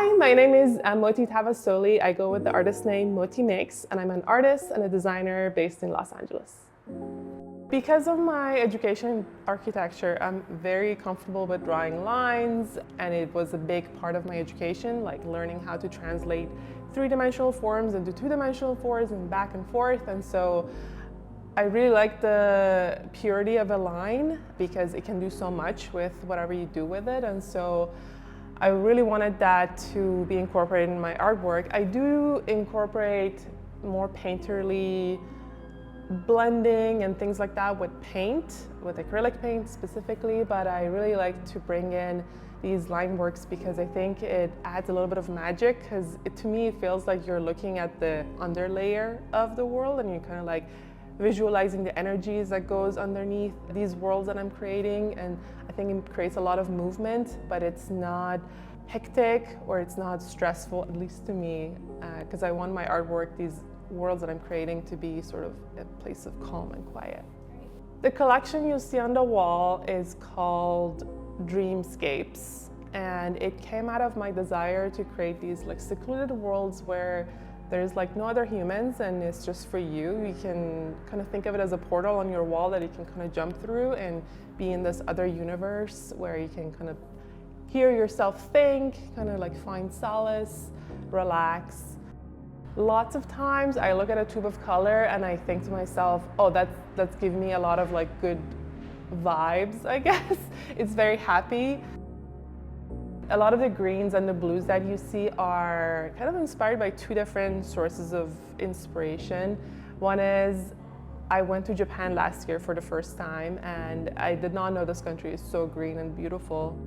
Hi, my name is Moti Tavassoli. I go with the artist name Moti Mix, and I'm an artist and a designer based in Los Angeles. Because of my education in architecture, I'm very comfortable with drawing lines, and it was a big part of my education, like learning how to translate three-dimensional forms into two-dimensional forms and back and forth. And so I really like the purity of a line because it can do so much with whatever you do with it. And so I really wanted that to be incorporated in my artwork. I do incorporate more painterly blending and things like that with paint, with acrylic paint specifically, but I really like to bring in these line works because I think it adds a little bit of magic, because to me it feels like you're looking at the underlayer of the world and you're kind of like visualizing the energies that goes underneath these worlds that I'm creating. And I think it creates a lot of movement, but it's not hectic or it's not stressful, at least to me, because I want my artwork, these worlds that I'm creating, to be sort of a place of calm and quiet. The collection you'll see on the wall is called Dreamscapes, and it came out of my desire to create these like secluded worlds where there's like no other humans and it's just for you. You can kind of think of it as a portal on your wall that you can kind of jump through and be in this other universe where you can kind of hear yourself think, kind of like find solace, relax. Lots of times I look at a tube of color and I think to myself, oh, that's giving me a lot of like good vibes, I guess. It's very happy. A lot of the greens and the blues that you see are kind of inspired by two different sources of inspiration. One is I went to Japan last year for the first time, and I did not know this country is so green and beautiful.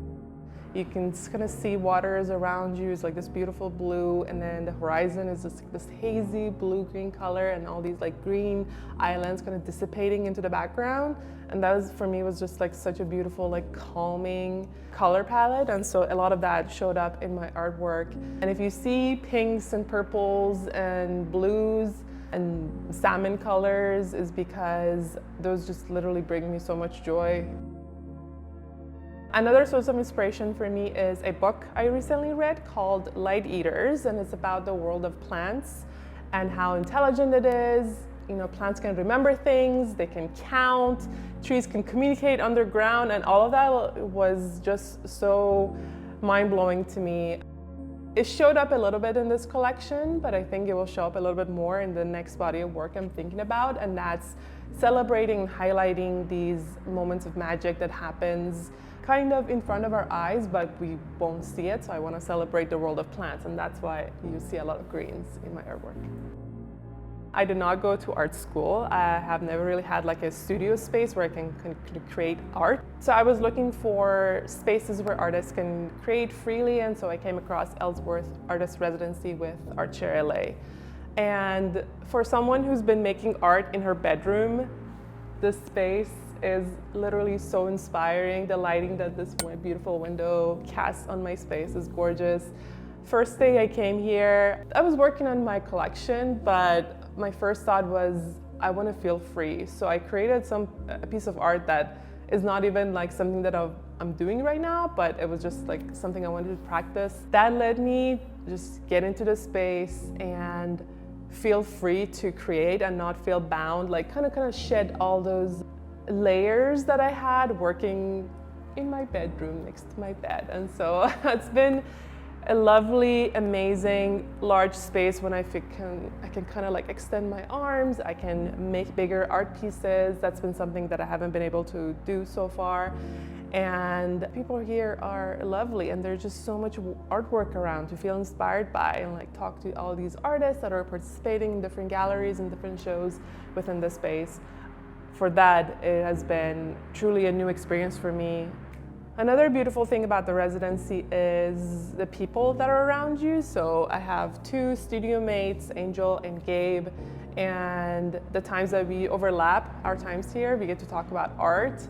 You can kind of see waters around you, it's like this beautiful blue, and then the horizon is just this hazy blue-green color, and all these like green islands kind of dissipating into the background. And that was, for me, was just like such a beautiful, like calming color palette. And so a lot of that showed up in my artwork. And if you see pinks and purples and blues and salmon colors, is because those just literally bring me so much joy. Another source of inspiration for me is a book I recently read called Light Eaters, and it's about the world of plants and how intelligent it is. You know, plants can remember things, they can count, trees can communicate underground, and all of that was just so mind-blowing to me. It showed up a little bit in this collection, but I think it will show up a little bit more in the next body of work I'm thinking about, and that's celebrating and highlighting these moments of magic that happens kind of in front of our eyes, but we won't see it. So I want to celebrate the world of plants, and that's why you see a lot of greens in my artwork. I did not go to art school. I have never really had like a studio space where I can create art. So I was looking for spaces where artists can create freely, and so I came across Ellsworth Artist Residency with Art Share L.A. And for someone who's been making art in her bedroom, this space is literally so inspiring. The lighting that this beautiful window casts on my space is gorgeous. First day I came here, I was working on my collection, but my first thought was, I want to feel free. So I created a piece of art that is not even like something that I'm doing right now, but it was just like something I wanted to practice. That led me just get into the space and feel free to create and not feel bound, like kind of shed all those layers that I had working in my bedroom next to my bed. And so it's been a lovely, amazing, large space when I can kind of like extend my arms, I can make bigger art pieces. That's been something that I haven't been able to do so far. And people here are lovely, and there's just so much artwork around to feel inspired by, and like talk to all these artists that are participating in different galleries and different shows within the space. For that, it has been truly a new experience for me. Another beautiful thing about the residency is the people that are around you. So I have two studio mates, Angel and Gabe, and the times that we overlap our times here, we get to talk about art.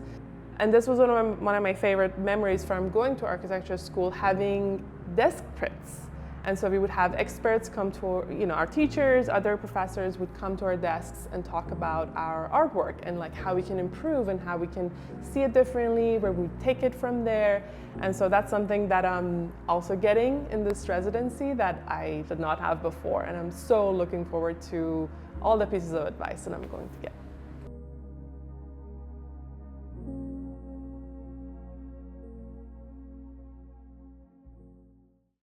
And this was one of my favorite memories from going to architecture school, having desk prints. And so we would have experts come to, our teachers, other professors would come to our desks and talk about our artwork and like how we can improve and how we can see it differently, where we take it from there. And so that's something that I'm also getting in this residency that I did not have before. And I'm so looking forward to all the pieces of advice that I'm going to get.